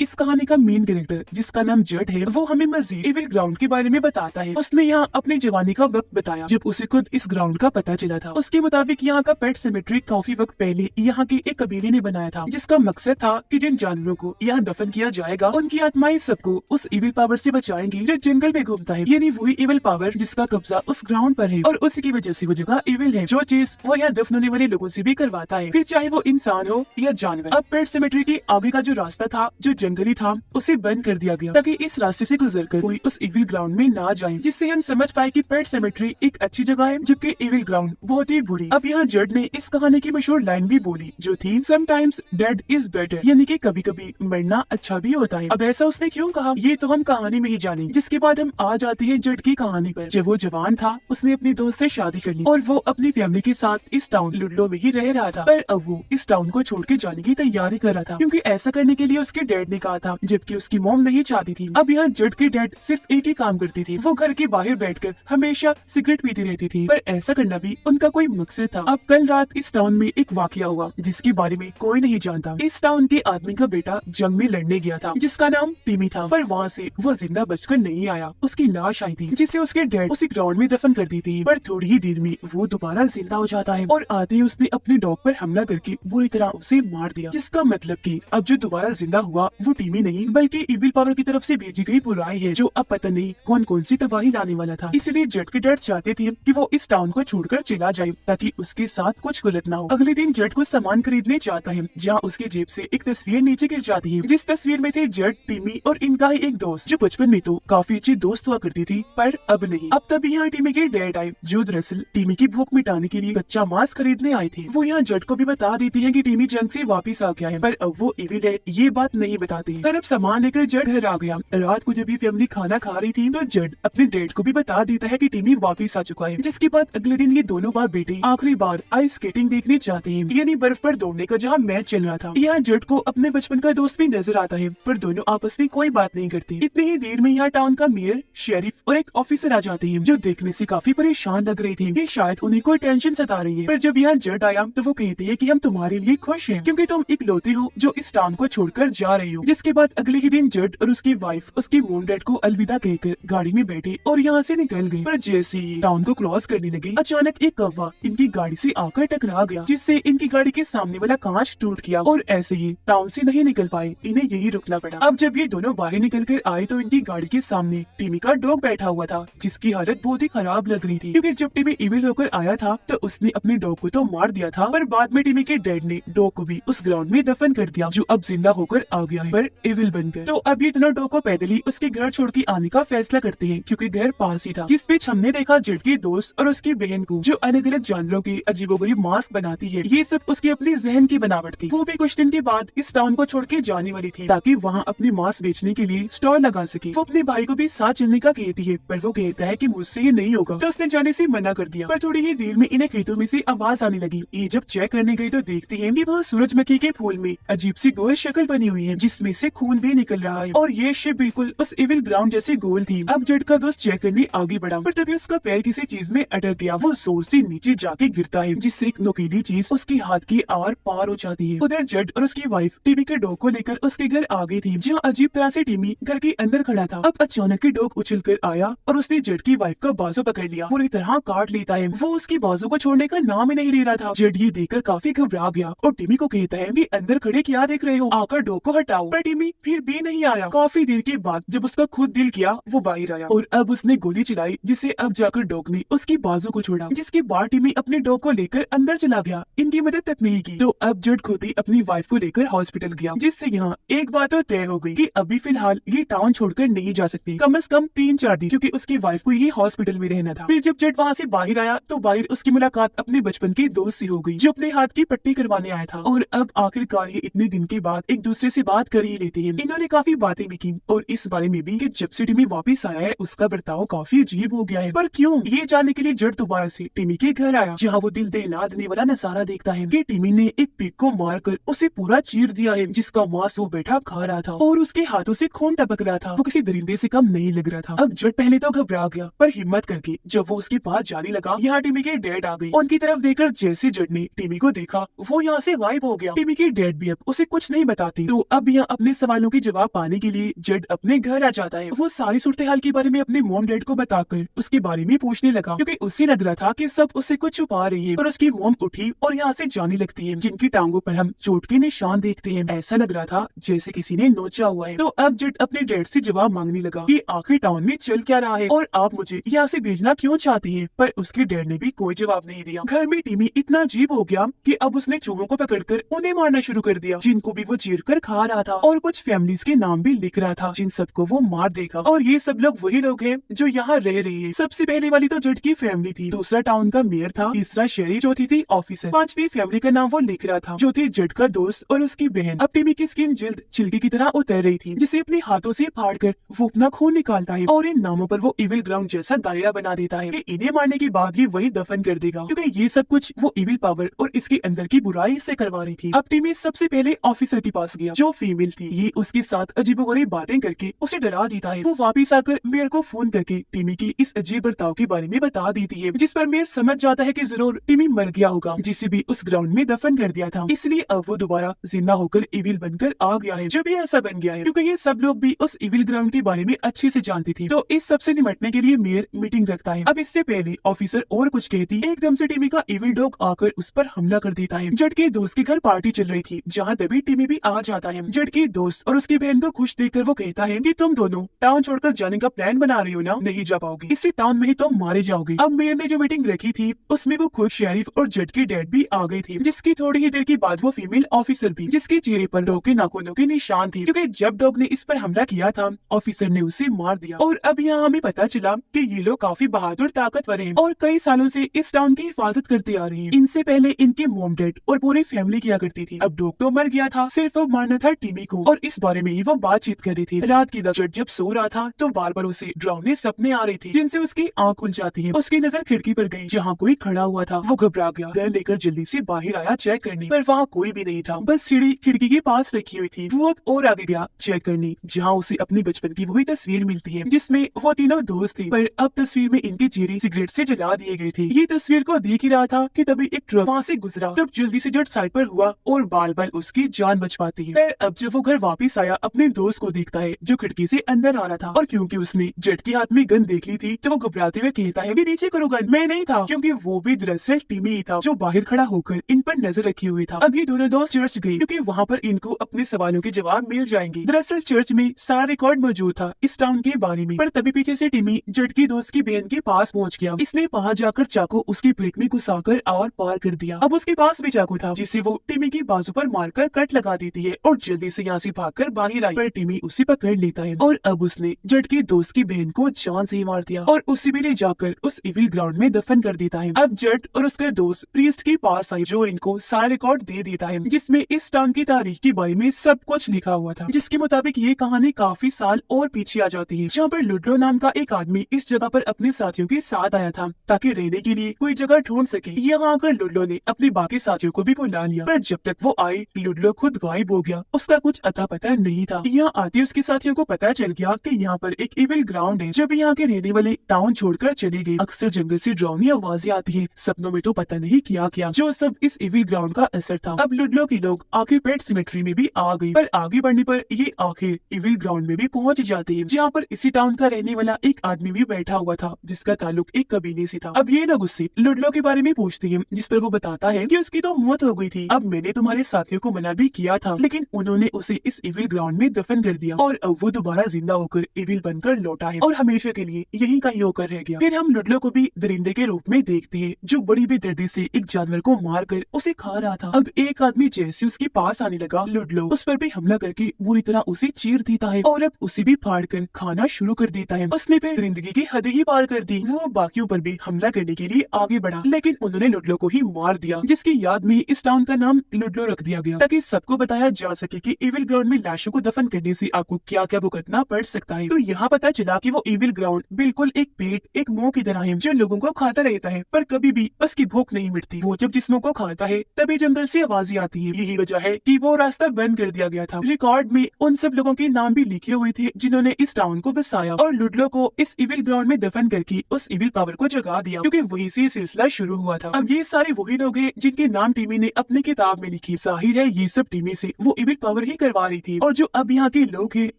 इस कहानी का मेन कैरेक्टर जिसका नाम जट है वो हमें मजीद इविल ग्राउंड के बारे में बताता है। उसने यहाँ अपनी जवानी का वक्त बताया जब उसे खुद इस ग्राउंड का पता चला था। उसके मुताबिक यहाँ का पेट सेमेट्री काफी वक्त पहले यहाँ के एक कबीले ने बनाया था, जिसका मकसद था कि जिन जानवरों को यहाँ दफन किया जाएगा उनकी आत्माएं सबको उस इविल पावर से बचाएंगी जो जंगल में घूमता है, यानी वही इविल पावर जिसका कब्जा उस ग्राउंड पर है और उसी की वजह से वो जगह इविल है। जो चीज वो यहाँ दफन होने वाले लोगों से भी करवाता है, फिर चाहे वो इंसान हो या जानवर। अब पेट सेमेट्री के आगे का जो रास्ता था जो जंगली था उसे बंद कर दिया गया ताकि इस रास्ते से गुजरकर कोई उस इविल ग्राउंड में ना जाए, जिससे हम समझ पाए कि पेट सेमेट्री एक अच्छी जगह है जबकि इविल ग्राउंड बहुत ही बुरी। अब यहाँ जड ने इस कहानी की मशहूर लाइन भी बोली जो थी समटाइम्स डेड इज बेटर, यानी कि कभी कभी मरना अच्छा भी होता है। अब ऐसा उसने क्यों कहा ये तो हम कहानी में ही जानेंगे। जिसके बाद हम आ जाते हैं जड की कहानी पर। जब वो जवान था उसने अपनी दोस्त से शादी कर ली और वो अपनी फैमिली के साथ इस टाउन लुडलो में ही रह रहा था, पर अब वो इस टाउन को छोड़ के जाने की तैयारी कर रहा था क्योंकि ऐसा करने के लिए उसके डैड ने कहा था, जबकि उसकी मॉम नहीं चाहती थी। अब यहाँ जड के डैड सिर्फ एक ही काम करती थी, वो घर के बाहर बैठकर हमेशा सिगरेट पीती रहती थी, पर ऐसा करना भी उनका कोई मकसद था। अब कल रात इस टाउन में एक वाकया हुआ जिसके बारे में कोई नहीं जानता। इस टाउन के आदमी का बेटा जंग में लड़ने गया था जिसका नाम टिमी था, पर वहाँ से वो जिंदा बचकर नहीं आया। उसकी लाश आई थी जिसे उसके डैड उसी ग्राउंड में दफन कर दी थी, पर थोड़ी ही देर में वो दोबारा जिंदा हो जाता है और आते ही उसने अपने डॉग पर हमला करके बुरी तरह उसे मार दिया, जिसका मतलब कि अब जो दोबारा जिंदा हुआ वो टिमी नहीं बल्कि इविल पावर की तरफ से भेजी गई बुराई है जो अब पता नहीं कौन कौन सी तबाही लाने वाला था। इसलिए जट के डैड चाहते थे कि वो इस टाउन को छोड़कर चला जाए ताकि उसके साथ कुछ गलत ना हो। अगले दिन जट को सामान खरीदने जाता है जहाँ उसकी जेब से एक तस्वीर नीचे गिर जाती है, जिस तस्वीर में थे जट, टिमी और इनका ही एक दोस्त जो बचपन में तो काफी अच्छी दोस्त हुआ करती थी पर अब नहीं। अब तभी यहाँ टिमी के डैड आए जो दरअसल टिमी की भूख मिटाने के लिए कच्चा मांस खरीदने आए थे। वो यहाँ जट को भी बता देती है कि टिमी जंग से वापस आ गया है, पर अब वो इविल है ये बात नहीं बताते। पर अब सामान लेकर जट घर आ गया। रात को जब भी फैमिली खाना खा रही थी तो जट अपने डैड को भी बता देता है कि टिमी वापस आ चुका है। जिसके बाद अगले दिन ये दोनों बाप बेटे आखिरी बार आइस स्केटिंग देखने जाते हैं, यानी बर्फ पर दौड़ने का जहाँ मैच चल रहा था। यहाँ जट को अपने बचपन का दोस्त भी नजर आता है पर दोनों आपस में कोई बात नहीं करते। इतनी ही देर में यहाँ टाउन का मेयर, शेरिफ और एक ऑफिसर आ जाते हैं जो देखने से काफी परेशान लग रहे थे कि शायद उन्हें कोई टेंशन सता रही है। पर जब यहाँ जट आया तो वो कहते हैं कि हम तुम्हारे लिए खुश हैं क्योंकि तुम इकलौते हो जो इस टाउन को छोड़कर जा रहे हो। जिसके बाद अगले ही दिन जट और उसकी वाइफ उसके मोम डैड को अलविदा कहकर गाड़ी में बैठे और यहाँ से निकल गए। पर जैसे ही टाउन को क्रॉस करने लगे अचानक एक कौवा इनकी गाड़ी से आकर टकरा गया, जिससे इनकी गाड़ी के सामने वाला कांच टूट गया और ऐसे ही टाउन से नहीं निकल पाए, इन्हें यही रुकना पड़ा। अब जब ये दोनों बाहर निकल कर आए तो इनकी गाड़ी के सामने टिमी का डॉग बैठा हुआ था जिसकी हालत बहुत ही खराब लग रही थी क्योंकि जब टिमी इविल होकर आया था तो उसने अपने डॉग को तो मार दिया था, पर बाद में टिमी के डैड ने डॉग को भी उस ग्राउंड में दफन कर दिया जो अब जिंदा होकर आ गया है पर इविल बनकर। तो अब ये दोनों डॉग को पैदल ही उसके घर छोड़ के आने का फैसला करते हैं क्योंकि घर पास ही था। जिस बीच हमने देखा जट के दोस्त और उसकी बहन को जो अलग अलग जानवरों के अजीबोगरीब मास्क बनाती है, ये सब उसकी अपनी जहन की बनावट थी। वो भी कुछ दिन के बाद इस टाउन को छोड़ के जाने वाली थी ताकि वहाँ अपनी मास्क बेचने के लिए स्टॉल लगा सके। वो अपने भाई को भी साथ चलने का कहती है पर वो कहता है कि मुझसे ये नहीं होगा, तो उसने जाने से मना कर दिया। पर थोड़ी ही देर में इन्हें खेतों में से आवाज आने लगी। ये जब चेक करने गई तो देखती है कि वहाँ सूरजमुखी के फूल में अजीब सी गोल शक्ल बनी हुई है जिसमें से खून भी निकल रहा है और ये शिप बिल्कुल उस इविल ग्राउंड जैसी गोल थी। अब जट का दोस्त चेक करने आगे बढ़ा पर तभी उसका पैर किसी चीज में अटक गया। वो जोर से नीचे जाके गिरता है जिससे एक नुकीली चीज उसके हाथ की आर पार हो जाती है। उधर जट और उसकी वाइफ टिमी के डॉग को लेकर उसके घर आ गई थी जहाँ अजीब तरह से टिमी घर के अंदर खड़ा था। अब अचानक ही डॉग उछल कर आया और उसने जट की वाइफ का बाजू पकड़ लिया, पूरी तरह काट लेता है। वो उसकी बाजू को छोड़ने का नाम ही नहीं ले रहा था। जट ये देखकर काफी घबरा गया और टिमी को कहता है कि अंदर खड़े क्या देख रहे हो, आकर डॉग को हटाओ। पर टिमी फिर भी नहीं आया। काफी देर के बाद जब उसका खुद दिल किया वो बाहर आया और अब उसने गोली चलाई जिससे अब जाकर डॉग ने उसकी बाजू को छोड़ा, जिसके बाद टिमी अपने डॉग को लेकर अंदर चला गया। इनकी मदद तक नहीं की तो अब जट खुद ही अपनी वाइफ को लेकर हॉस्पिटल गया, जिससे यहाँ एक बात तो तय हो गई कि अभी फिलहाल ये टाउन छोड़कर नहीं जा सकती, कम से कम 3-4 दिन, क्योंकि उसकी वाइफ को ये हॉस्पिटल में रहना था। फिर जब जट वहाँ से बाहर आया तो बाहर उसकी मुलाकात अपने बचपन के दोस्त से हो गई जो अपने हाथ की पट्टी करवाने आया था और अब आखिरकार ये इतने दिन के बाद एक दूसरे से बात कर ही लेते हैं। इन्होंने काफी बातें भी की और इस बारे में भी कि जब से टिमी वापस आया है उसका बर्ताव काफी अजीब हो गया है। पर क्यों, ये जानने के लिए जट दोबारा से टिमी के घर आया जहाँ वो दिल दहला देने वाला नजारा देखता है कि टिमी ने एक पिग को मारकर उसे पूरा चीर दिया है जिसका मांस वो बैठा खा रहा था और उसके हाथों से खून टपक रहा था। वो किसी दरिंदे से कम नहीं लग रहा था। अब जट पहले तो घबरा गया पर हिम्मत करके जब वो उसके पास जाने लगा यहाँ टिमी के डैड आ गए। उनकी तरफ देखकर जैसे जट ने टिमी को देखा वो यहाँ से गायब हो गया। टिमी के डैड भी अब उसे कुछ नहीं बताते तो अब यहाँ अपने सवालों के जवाब पाने के लिए जेड अपने घर आ जाता है। वो सारी सूरत हाल के बारे में अपने मॉम डैड को बताकर उसके बारे में पूछने लगा, क्योंकि उसे लग रहा था कि सब उससे कुछ छुपा रही है। और उसकी मॉम उठी और यहाँ से जाने लगती है, जिनकी टांगों पर हम चोट के निशान देखते हैं। ऐसा लग रहा था जैसे किसी ने नोचा हुआ है। तो अब जेड अपने डैड से जवाब मांगने लगा कि आखिर टाउन में चल क्या रहा है और आप मुझे यहाँ से भेजना क्यों चाहती हैं। पर उसके डैड ने भी कोई जवाब नहीं दिया। घर में टीमी इतना अजीब हो गया कि अब उसने चूहों को पकड़कर उन्हें मारना शुरू कर दिया, जिनको भी वो चीर कर खा रहा था, और कुछ फैमिलीज के नाम भी लिख रहा था, जिन सबको वो मार देगा। और ये सब लोग वही लोग हैं जो यहाँ रह रहे हैं। सबसे पहले वाली तो जेड की फैमिली थी, दूसरा टाउन का मेयर था, तीसरा शहरी, चौथी थी ऑफिसर, पांचवी फैमिली का नाम वो लिख रहा था जो थी जेड का दोस्त और उसकी बहन। अब टीमी की स्किन जल्द छिलके की तरह उतर रही थी, जिसे अपने हाथों से फाड़कर वो अपना खून निकालता है और इन नामों पर वो इविल ग्राउंड जैसा दायरा बना देता है कि इन्हें मारने के बाद ही वही दफन कर देगा, क्योंकि ये सब कुछ वो इविल पावर और इसके अंदर की बुराई से करवा रही थी। अब टीमी सबसे पहले ऑफिसर के पास गया जो फीमेल थी। ये उसके साथ अजीबोगरीब बातें करके उसे डरा देता है। वो वापिस आकर मेयर को फोन करके टीमी की इस अजीब बर्ताव के बारे में बता देती है, जिस पर मेयर समझ जाता है कि जरूर टीमी मर गया होगा, जिसे भी उस ग्राउंड में दफन कर दिया था। इसलिए अब वो दोबारा जिंदा होकर इविल बनकर आ गया है। जब भी ऐसा बन गया है क्योंकि ये सब लोग भी उस इविल ग्राउंड के बारे में अच्छे से जानते थे। तो इस सबसे निपटने के लिए मेयर मीटिंग रखता है। अब इससे पहले ऑफिसर और कुछ कहती, एकदम से टीमी का इविल डॉग आकर उस पर हमला कर देता है। जेड के दोस्त के घर पार्टी चल रही थी, जहाँ तभी टीमी भी आ जाता है। जेड के दोस्त और उसकी बहन को खुश देखकर वो कहता है कि तुम दोनों टाउन छोड़कर जाने का प्लान बना रही हो ना, नहीं जा पाओगे, इसी टाउन में ही तुम मारे जाओगे। अब मेयर ने जो मीटिंग रखी थी उसमें वो खुद शेरिफ और जेड के डैड भी आ गए थे, जिसकी थोड़ी ही देर के बाद वो फीमेल ऑफिसर भी, जिसके चेहरे पर डॉग के नाखूनों के निशान थे, क्योंकि जब डॉग ने इस पर हमला किया था ऑफिसर ने उसे मार दिया। और अब यहाँ हमें पता चला कि ये लोग काफी बहादुर ताकतवर हैं और कई सालों से इस टाउन की हिफाजत करते आ रहे हैं। इनसे पहले इनके मॉम डैड और पूरी फैमिली किया करती थी। अब डॉग तो मर गया था, सिर्फ अब मारना था टीमी को, और इस बारे में ही वो बातचीत कर रही थी। रात की जेड जब सो रहा था तो बार बार उसे डरावने सपने आ रहे थे, जिनसे उसकी आंख खुल जाती है। उसकी नजर खिड़की पर गई जहाँ कोई खड़ा हुआ था। वो घबरा गया, गन लेकर जल्दी से बाहर आया चेक करने, पर वहाँ कोई भी नहीं था, बस सीढ़ी खिड़की के पास रखी हुई थी। वो और आगे गया चेक करने, जहाँ उसे अपनी बचपन की वही तस्वीर मिलती है जिसमें वो तीनों दोस्त थे, पर अब तस्वीर में इनके चेहरे सिगरेट से जला दिए गए थे। ये तस्वीर को देख ही रहा था कि तभी एक ट्रक वहाँ से गुजरा। तब जल्दी से जेड साइड पर हुआ और बाल बाल उसकी जान बच पाती है। फिर अब जब वो घर वापस आया अपने दोस्त को देखता है जो खिड़की से अंदर आ रहा था, और क्योंकि उसने जेड के हाथ में गन देख ली थी तो वो घबराते हुए कहता है कि नीचे करो गन। मैं नहीं था, क्योंकि वो भी दरअसल टीमी ही था जो बाहर खड़ा होकर इन पर नजर रखे हुए था। अब ये दोनों दोस्त चर्च गए क्योंकि वहाँ पर इनको अपने सवालों के जवाब मिल जाएंगे। दरअसल चर्च में सारा रिकॉर्ड मौजूद था इस टाउन के बारे में, पर तभी पीछे से टीमी जेड की दोस्त की बहन के पास पहुँच गया। इसने वहाँ जाकर चाकू उसकी पेट में घुसाकर और पार कर दिया। अब उसके पास भी चाकू था जिसे वो टीमी की बाजू पर मारकर कट लगा देती है और जल्दी से यहाँ से भागकर बाहर आई, पर टीमी उसे पकड़ लेता है और अब उसने जेड के दोस्त की बहन को जान से ही मार दिया और उसे भी ले जाकर उस इविल ग्राउंड में दफन कर देता है। अब जेड और उसका दोस्त प्रीस्ट के पास आई जो इनको सारा रिकॉर्ड दे देता है, जिसमें इस टाउन की तारीख के बारे में सब कुछ लिखा हुआ था, जिसके मुताबिक ये कहानी काफी साल और पीछे आ जाती है, जहाँ पर लुड्लो नाम का एक आदमी इस जगह पर अपने साथियों के साथ आया था ताकि रहने के लिए कोई जगह ढूंढ सके। यहाँ आकर लुड्लो ने अपने बाकी साथियों को भी बुला लिया, पर जब तक वो आई लुड्लो खुद गायब हो गया, उसका कुछ अता पता नहीं था। यहाँ आते उसके साथियों को पता चल गया कि यहाँ पर एक इविल ग्राउंड है। जब यहाँ के रहने वाले टाउन छोड़कर चले गए, अक्सर जंगल से डरावनी आवाजें आती है, सपनों में तो पता नहीं क्या क्या, जो सब इस इविल ग्राउंड का असर था। अब लुड्लो के लोग आखिर पेट सिमेट्री में भी आ गई, पर आगे बढ़ने पर ये आखिर इविल ग्राउंड में भी पहुंच जाते हैं, जहाँ पर इसी टाउन का रहने वाला एक आदमी भी बैठा हुआ था जिसका ताल्लुक एक कबीले से था। अब ये लोग उससे लुड्लो के बारे में पूछते हैं, जिस पर वो बताता है कि उसकी तो मौत हो गई थी। अब मैंने तुम्हारे साथियों को मना भी किया था, लेकिन उन्होंने उसे इस इविल ग्राउंड में दफन कर दिया और अब वो दोबारा जिंदा होकर इविल बनकर लौटा है और हमेशा के लिए यही का होकर रह गया। फिर हम लुड्लो को भी दरिंदे के रूप में देखते हैं जो बड़ी बेदर्दी से एक जानवर को मार कर उसे खा रहा था। अब एक आदमी जैसे उसके पास आने लगा, लुड्लो उस पर भी हमला करके बुरी तरह उसे चीर देता है और अब उसे भी फाड़ कर खाना शुरू कर देता है। उसने फिर दरिंदगी की हद ही पार कर दी। वो बाकियों पर भी हमला करने के लिए आगे बढ़ा, लेकिन उन्होंने लुड्लो को ही मार दिया, जिसकी याद में इस टाउन का नाम लुड्लो रख दिया गया ताकि सबको बताया जा सके कि इविल ग्राउंड में लाशों को दफन करने से आपको क्या क्या भुगतना पड़ सकता है। तो यहाँ पता चला कि वो इविल ग्राउंड बिल्कुल एक पेट, एक मुंह की तरह है जो लोगों को खाता रहता है, पर कभी भी उसकी भूख नहीं मिटती। वो जब जिस्मों को खाता है तभी जंगल से आवाजें आती है। यही वजह है कि वो रास्ता बंद कर दिया गया था। रिकॉर्ड में उन सब लोगों के नाम भी लिखे हुए थे जिन्होंने इस टाउन को बसाया और लुड्लो को इस इविल ग्राउंड में दफन करके उस इविल पावर को जगा दिया, क्योंकि वही से सिलसिला शुरू हुआ था। अब ये सारे वही लोग हैं जिनके नाम टीमी ने अपनी किताब में लिखी। जाहिर है ये सब टीमी से वो इविल पावर ही करवा रही थी। और जो अब यहाँ के लोग हैं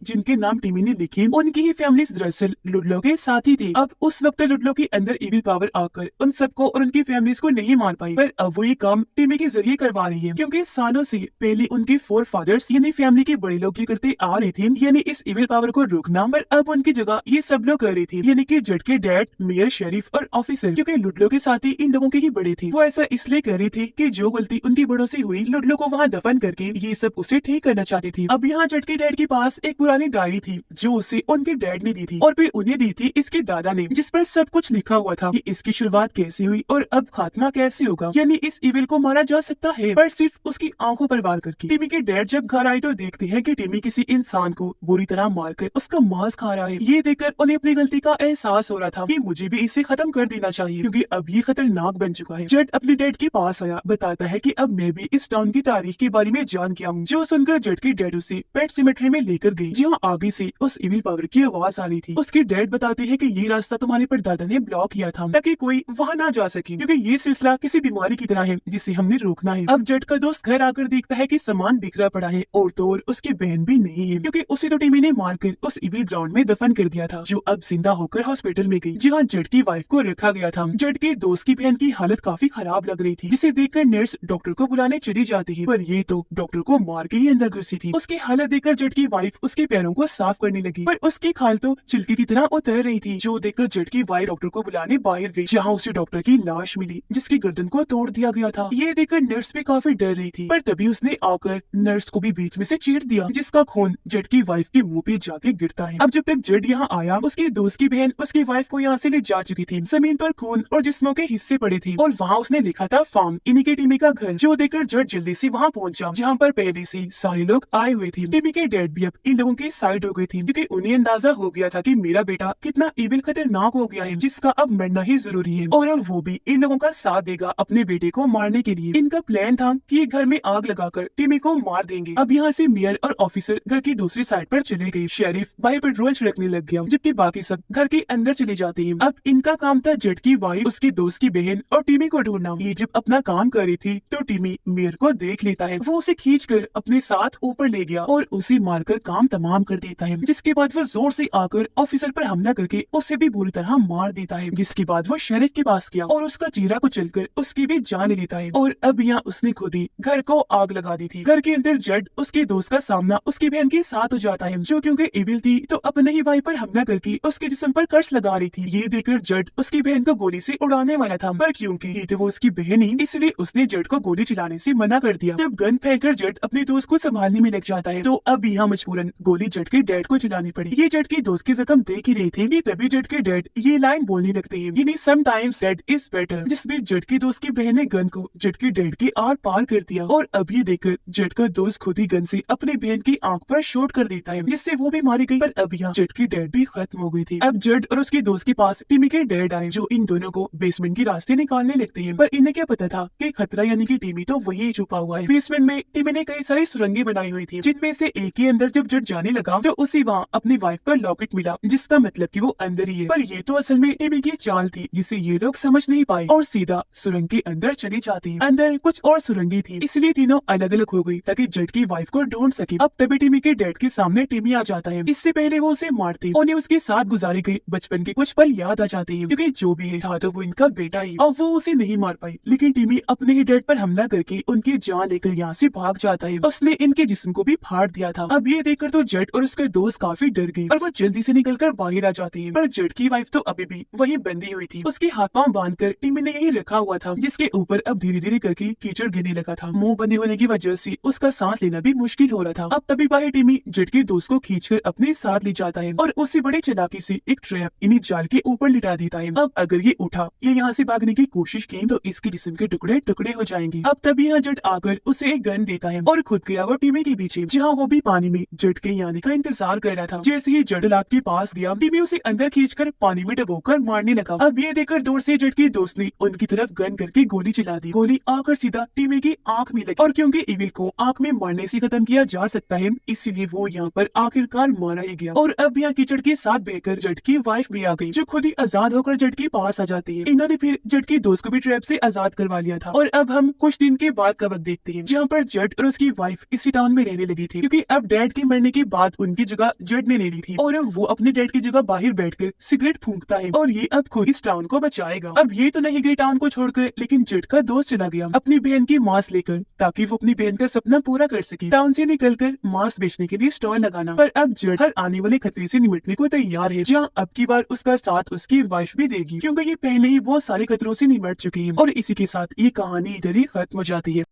जिनके नाम टिमी ने लिखे, उनकी ही फैमिली दरअसल लुडलो के साथी थी। अब उस वक्त लुडलो के अंदर इविल पावर आकर उन सबको और उनकी फैमिलीज को नहीं मार पाई, पर अब वो ये काम टिमी के जरिए करवा रही है, क्योंकि सालों से पहले उनके फोर फादर्स यानी फैमिली के बड़े लोग ये करते आ रहे थे, यानी इस इविल पावर को रोकना। पर अब उनकी जगह ये सब लोग कर रही थी, यानी कि जज के डैड, मेयर, शेरिफ और ऑफिसर, क्योंकि लुडलो के साथी इन लोगों के ही बड़े थे। वो ऐसा इसलिए कर रही थी कि जो गलती उनकी बड़ों से हुई, लुडलो को वहाँ दफन करके ये सब उसे ठीक करना चाहती थी। अब यहाँ जज के डैड के पास एक पुरानी डायरी थी जो उसे उनके डैड ने दी थी, और फिर उन्हें दी थी इसके दादा ने, जिस पर सब कुछ लिखा हुआ था कि इसकी शुरुआत कैसे हुई और अब खात्मा कैसे होगा, यानी इस इविल को मारा जा सकता है पर सिर्फ उसकी आंखों पर वार करके। टिमी के डैड जब घर आए तो देखते हैं कि टिमी किसी इंसान को बुरी तरह मारकर उसका मांस खा रहा है। ये देखकर उन्हें अपनी गलती का एहसास हो रहा था कि मुझे भी इसे खत्म कर देना चाहिए, क्योंकि अब ये खतरनाक बन चुका है। जड अपने डैड के पास आया, बताता है कि अब मैं भी इस टाउन की तारीख के बारे में जान गया हूँ, जो सुनकर जड के डैड उसे पेट सिमेट्री में लेकर गई, जहाँ आगे से उस इविल पावर की आवाज आ रही थी। उसके डैड बताते हैं कि ये रास्ता तुम्हारे परदादा ने ब्लॉक किया था ताकि कोई वहाँ ना जा सके, क्योंकि ये सिलसिला किसी बीमारी की तरह है जिसे हमने रोकना है। अब जड का दोस्त घर आकर देखता है कि सामान बिखरा पड़ा है और तो और उसकी बहन भी नहीं है, क्योंकि उसे तो टिमी ने मारकर उस इविल ग्राउंड में दफन कर दिया था, जो अब जिंदा होकर हॉस्पिटल में गई, जहाँ जड की वाइफ को रखा गया था। जड के दोस्त की बहन की हालत काफी खराब लग रही थी, जिसे देखकर नर्स डॉक्टर को बुलाने चली जाती है, पर ये तो डॉक्टर को मार के ही अंदर घुसी थी। उसकी हालत देखकर जड की वाइफ उसके पैरों को साफ करने लगी, पर उसकी खाल तो छिलके की तरह उतर रही थी, जो देखकर जड की वाइफ डॉक्टर को बुलाने बाहर गई, जहाँ उसे डॉक्टर की लाश मिली जिसकी गर्दन को तोड़ दिया गया था। ये देखकर नर्स भी काफी डर रही थी, पर तभी उसने आकर नर्स को भी बीच में से चीर दिया, जिसका खून जड की वाइफ के मुंह पे जाके गिरता है। अब जब तक जड यहाँ आया, उसके दोस्त की बहन उसकी वाइफ को यहाँ से ले जा चुकी थी। जमीन पर खून और जिस्मों के हिस्से पड़े थे, और वहाँ उसने लिखा था फार्म, इन्हीं के टिमी का घर, जो देखकर जड जल्दी से वहाँ पहुंचा, जहाँ पर पहले से सारे लोग आए हुए थे। टिमी के डैड भी अब इन लोगों की साइड हो गए थे, क्योंकि उन्हें अंदाजा हो गया था कि मेरा बेटा कितना इविल खतरनाक हो गया है, जिसका अब मरना ही जरूरी है, और अब वो भी इन लोगों का साथ देगा अपने बेटे को मारने के लिए। इनका प्लान था कि घर में आग लगाकर टिमी को मार देंगे। अब यहाँ से मेयर और ऑफिसर घर की दूसरी साइड पर चले गए। शेरिफ बाहर पेट्रोल छिड़कने लग गया, जबकि बाकी सब घर के अंदर चले जाते हैं। अब इनका काम था जड की वाइफ, उसके दोस्त की बहन और टिमी को ढूंढना। ये जब अपना काम कर रही थी तो टिमी मेयर को देख लेता है, वो उसे खींचकर अपने साथ ऊपर ले गया और उसे मारकर काम तमाम कर देता है, जिसके बाद वो जोर से आकर ऑफिसर पर हमला करके उसे भी बुरी तरह मार देता है। जिसके बाद वो शेरिफ के पास गया और उसका चेहरा को चलकर उसकी भी जान ले लेता है, और अब यहाँ उसने खुद ही घर को आग लगा दी थी। घर के अंदर जड उसके दोस्त का सामना उसकी बहन के साथ हो जाता है, जो क्योंकि इविल थी तो अपने ही भाई पर हमला करके उसके जिस्म पर कर्श लगा रही थी। ये देखकर जड उसकी बहन को गोली से उड़ाने वाला था, पर क्योंकि ये तो वो उसकी बहन ही, इसलिए उसने जड को गोली चलाने से मना कर दिया। जब गन फेंककर जड अपने दोस्त को संभालने में लग जाता है, तो अब यहाँ मजबूरन गोली जड के डैड को चलानी पड़ी। ये जड के दोस्त के जख्म देख ही रहे थे कि तभी जड के डैड ये लाइन बोलने लगते हैं, यानी समटाइम्स डेड इज बेटर, जिसमें जड के दोस्त की बहन ने गन को जड के डैड के आर पार कर दिया। और अब ये देखकर जड का दोस्त खुद ही गन से अपनी बहन की आंख पर शॉट कर देता है, जिससे वो भी मारी गई। पर अब यहाँ जड की डैड भी खत्म हो गई थी। अब जड और उसके दोस्त के पास टिमी के डैड आए, जो इन दोनों को बेसमेंट के रास्ते निकालने लगते हैं, पर इन्हें क्या पता था कि खतरा यानी कि टिमी तो वही छुपा हुआ है। बेसमेंट में टिमी ने कई सारी सुरंगें बनाई हुई थी, जिनमें से एक के अंदर जब जड जाने लगा तो उसी वहाँ अपनी वाइफ का लॉकेट मिला, जिसका मतलब कि वो अंदर ही है। पर ये तो असल में टिमी की चाल थी, जिसे ये लोग समझ नहीं पाए और सीधा सुरंग के अंदर चली जाती है। अंदर कुछ और सुरंगें थी, इसलिए तीनों अलग अलग हो गई ताकि जड की वाइफ को ढूंढ सके। अब तभी टिमी के डैड के सामने टिमी आ जाता है। इससे पहले वो उसे मारती, उन्हें उसके साथ गुजारे गए बचपन के कुछ पल याद आ जाते हैं, क्योंकि जो भी है था तो वो इनका बेटा ही, और वो उसे नहीं मार पाई। लेकिन टिमी अपने ही डैड पर हमला करके उनकी जान लेकर यहाँ से भाग जाता है। उसने इनके जिस्म को भी फाड़ दिया था। अब ये देखकर तो जड और उसके दोस्त काफी डर गए और वो जल्दी से निकलकर बाहर आ जाते हैं, पर जड की वाइफ तो अभी भी वहीं बंधी हुई थी। उसके हाथ पांव बांधकर टिमी ने यही रखा हुआ था, जिसके ऊपर अब धीरे धीरे करके कीचड़ गिरने लगा था। मुंह बंधे होने की वजह से उसका सांस लेना भी मुश्किल हो रहा था। अब तभी बाहर टिमी जड के दोस्त को खींचकर अपने साथ ले जाता है और उससे बड़ी चालाकी से एक ट्रैप इन्हीं जाल के ऊपर लिटा देता है। अब अगर ये उठा या यहाँ से भागने की कोशिश की तो इसके जिस्म के टुकड़े टुकड़े हो जाएंगे। अब तभी यहाँ जड आकर उसे एक गन देता है और खुद गया वो टिमी के पीछे, जहाँ वो भी पानी में जड के आने का इंतजार कर रहा था। जैसे ही जड लाख के पास गया, टिमी उसे अंदर खींचकर पानी में डुबोकर मारने लगा। अब ये देखकर दूर से जड के दोस्त ने उनकी तरफ गन करके गोली चला दी। गोली आकर सीधा टिमी की आंख में लगी, और क्योंकि इविल को आंख में मारने से खत्म किया जा सकता है, इसीलिए वो यहाँ पर आखिरकार मारा ही गया। और अब यहाँ कीचड़ के साथ बहकर जड की वाइफ भी आ गई, जो खुद ही आजाद होकर जड के पास आ जाती है। इन्होंने फिर जड के दोस्त को भी ट्रैप से आजाद करवा लिया था। और अब हम कुछ दिन के बाद का वक्त देखते हैं, जहाँ पर जड और उसकी वाइफ इसी टाउन टाउन में रहने लगी थी, क्योंकि अब डैड के मरने के बाद उनकी जगह जेड ने ले ली थी और अब वो अपने डैड की जगह बाहर बैठकर सिगरेट फूंकता है और ये अब खुद इस टाउन को बचाएगा। अब ये तो नहीं गई टाउन को छोड़कर, लेकिन जेड का दोस्त चला गया अपनी बहन की मांस लेकर, ताकि वो अपनी बहन का सपना पूरा कर सके टाउन से निकलकर मांस बेचने के लिए स्टॉल लगाना। पर अब जेड हर आने वाले खतरे से निपटने को तैयार है, जहाँ अब की बार उसका साथ उसकी वाइफ भी देगी, क्योंकि ये पहले ही बहुत सारे खतरों से निपट चुकी है। और इसी के साथ ये कहानी इधर ही खत्म हो जाती है।